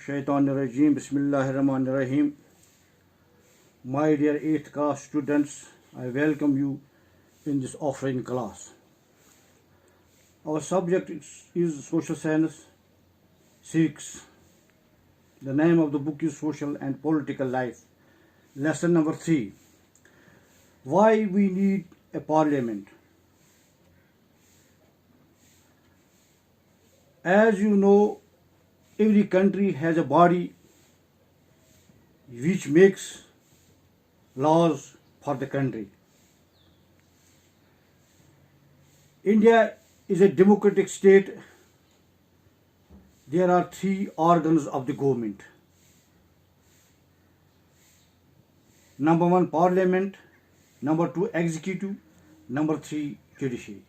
Shaitanirajim. Bismillahirrahmanirrahim. My dear 8th class students, I welcome you in this offline class. Our subject is Social Science, Civics. The name of the book is Social and Political Life. Lesson number 3. Why we need a parliament. As you know, every country has a body which makes laws for the country. India is a democratic state. There are 3 organs of the government. Number 1, Parliament. Number 2, Executive. Number 3, Judiciary.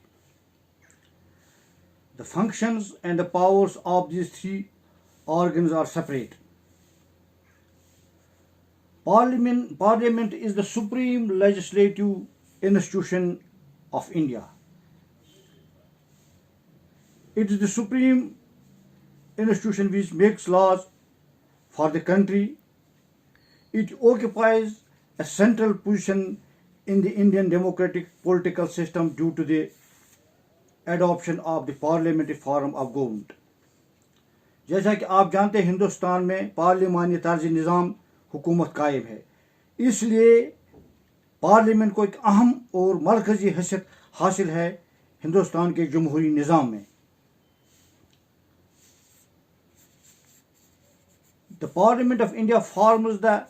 The functions and the powers of these 3 organs are separate. Parliament is the supreme legislative institution of India. It is the supreme institution which makes laws for the country. It occupies a central position in the Indian democratic political system due to the adoption of the parliamentary form of government. जैसा कि आप जानते हैं, हिंदुस्तान में पार्लिमानी तर्ज निज़ाम हुकूमत कायम है, इसलिए पार्लियामेंट को एक अहम और मरकज़ी हैसियत हासिल है हिंदुस्तान के जमहूरी निज़ाम में. The Parliament of India forms the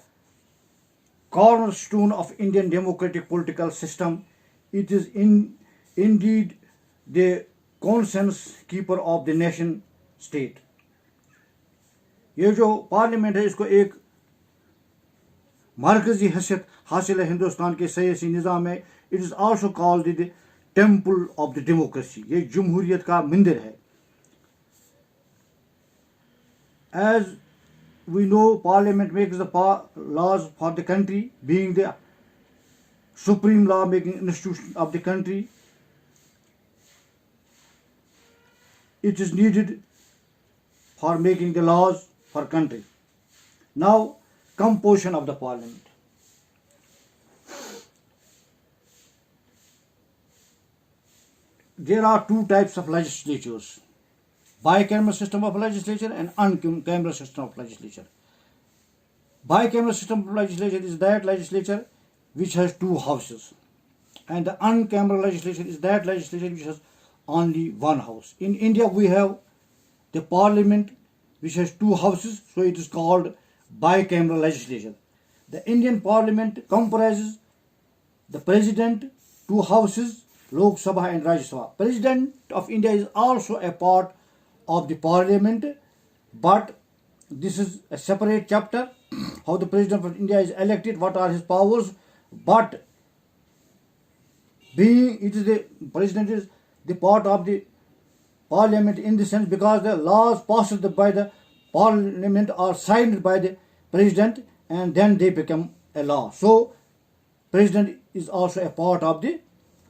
cornerstone of Indian democratic political system. It is indeed the conscience keeper of the nation state. ये जो पार्लियामेंट है, इसको एक मरकजी हैसियत हासिल है हिंदुस्तान के सियासी निज़ाम में. It is also called the temple of the democracy. ये जमहूरियत का मंदिर है. As we know, Parliament makes the laws for the country, being the supreme law making institution of the country. It is needed for making the laws for country. Now, composition of the Parliament. There are 2 types of legislatures: bicameral system of legislature and unicameral system of legislature. Bicameral system of legislature is that legislature which has 2 houses, and the unicameral legislature is that legislature which has only 1 house. In India, we have the parliament which has 2 houses, so it is called bicameral legislature. The Indian parliament comprises the president, 2 houses, Lok Sabha and Rajya Sabha. President of India is also a part of the parliament, but this is a separate chapter, how the president of India is elected, what are his powers. But being it is the president is the part of the parliament in the sense because the laws passed by the parliament are signed by the president and then they become a law. So president is also a part of the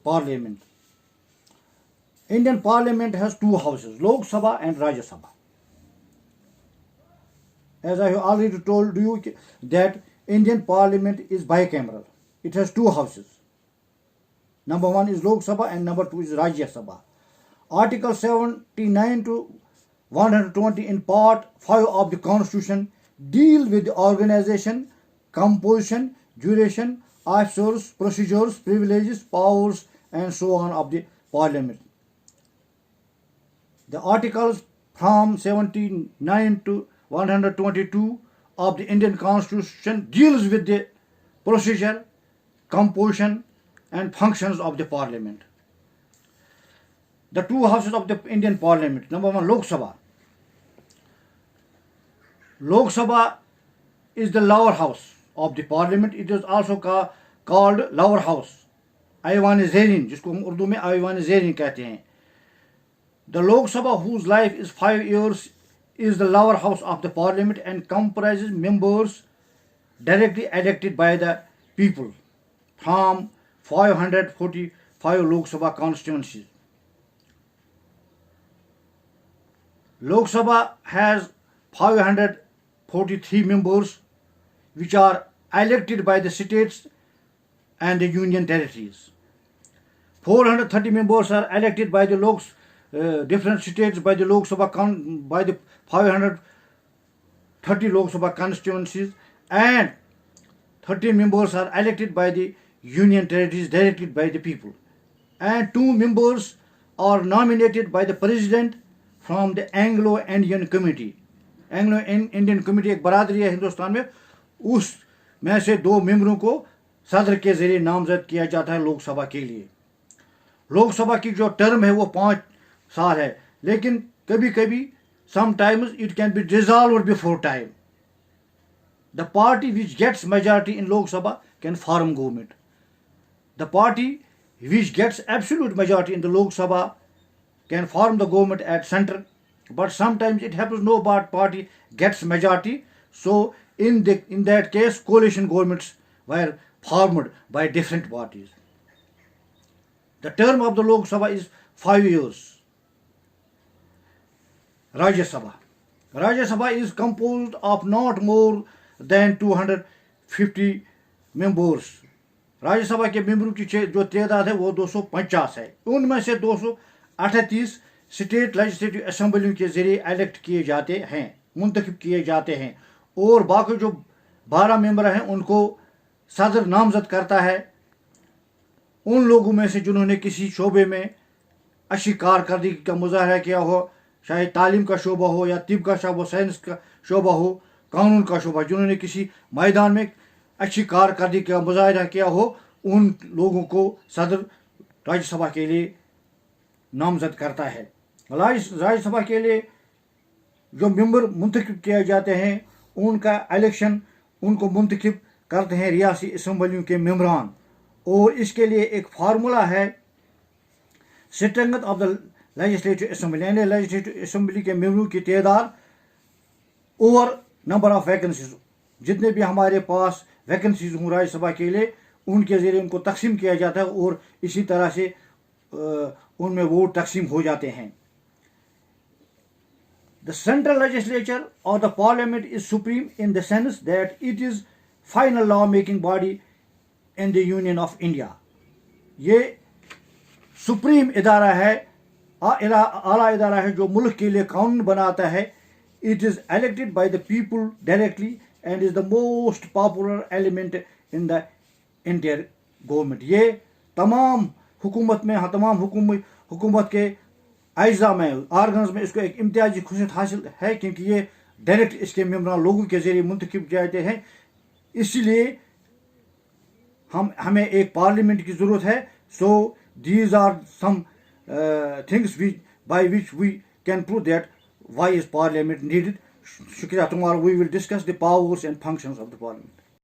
parliament. Indian parliament has 2 houses, Lok Sabha and Rajya Sabha. As I have already told you that Indian parliament is bicameral. It has 2 houses. Number 1 is Lok Sabha and number 2 is Rajya Sabha. Article 79 to 120 in part 5 of the Constitution deal with the organization, composition, duration, officers, procedures, privileges, powers and so on of the parliament. The articles from 79 to 122 of the Indian Constitution deals with the procedure, composition and functions of the parliament. The 2 houses of the Indian parliament. Number 1, Lok Sabha. Lok Sabha is the lower house of the parliament. It is also called lower house, Aiwan-e-Zerin, जिसको हम उर्दू में Aiwan-e-Zerin कहते हैं. The Lok Sabha, whose life is 5 years, is the lower house of the parliament and comprises members directly elected by the people from 545 Lok Sabha constituencies. Lok Sabha has 500 43 members which are elected by the states and the union territories. 430 members are elected by the different states by the Lok Sabha by the 530 Lok Sabha constituencies, and 13 members are elected by the union territories directly by the people, and 2 members are nominated by the president from the Anglo-Indian Committee. Anglo-Indian Committee एक बरादरी है हिंदुस्तान में, उस में से 2 मेंबरों को सदर के जरिए नामजद किया जाता है लोकसभा के लिए. लोकसभा की जो टर्म है वो 5 साल है, लेकिन कभी कभी sometimes it can be dissolved before time. The party which gets majority in Lok Sabha can form government. The party which gets absolute majority in the Lok Sabha can form the government at center, but sometimes it happens no party gets majority. So in that case, coalition governments were formed by different parties. The term of the Lok Sabha is 5 years. Rajya Sabha. Rajya Sabha is composed of not more than 250 members. राज्य सभा के मेंबरों की जो तादाद है वो 250 है. उनमें से 238 स्टेट लेजिस्लेटिव असेंबलियों के जरिए इलेक्ट किए जाते हैं, मुंतखब किए जाते हैं, और बाकी जो 12 मेंबर हैं उनको सदर नामजद करता है. उन लोगों में से जिन्होंने किसी शोबे में अच्छी कारकर्दगी का मुजाहरा किया हो, चाहे तालीम का शोबा हो या तिब का शोबा, साइंस का शोबा हो, कानून का शोबा, जिन्होंने किसी मैदान में अच्छी कारकर्दगी का मुजाहरा किया हो, उन लोगों को सदर राज्यसभा के लिए नामजद करता है. राज्यसभा के लिए जो मेंबर मुंतखब किए जाते हैं उनका इलेक्शन उनको मुंतखब करते हैं रियासी असम्बलियों के मेंबरान, और इसके लिए एक फार्मूला है strength of the legislative assembly, यानी लेजिस्लेटिव असेंबली के मेंबरों की तादाद ओवर नंबर ऑफ वैकेंसीज. जितने भी हमारे पास वैकेंसीज हों राज्यसभा के लिए, उनके जरिए उनको तकसीम किया जाता है और इसी तरह से उनमें वोट तकसीम हो जाते हैं. The central legislature or the parliament is supreme in the sense that it is final law making body in the Union of India. ये सुप्रीम इदारा है, आला इदारा है जो मुल्क के लिए कानून बनाता है. It is elected by the people directly and is the most popular element in the entire government. ये तमाम हुकूमत में, तमाम हुकूमत के अज्जा में, आर्गन्स में इसको एक इम्तियाजी खुशियत हासिल है, क्योंकि ये डायरेक्ट इसके मेंबरान लोगों के जरिए मुंतखब जाते हैं. इसलिए हमें एक पार्लियामेंट की ज़रूरत है. सो these are some things by which we can prove that why is parliament needed. Shukriya. Tomorrow we will discuss the powers and functions of the parliament.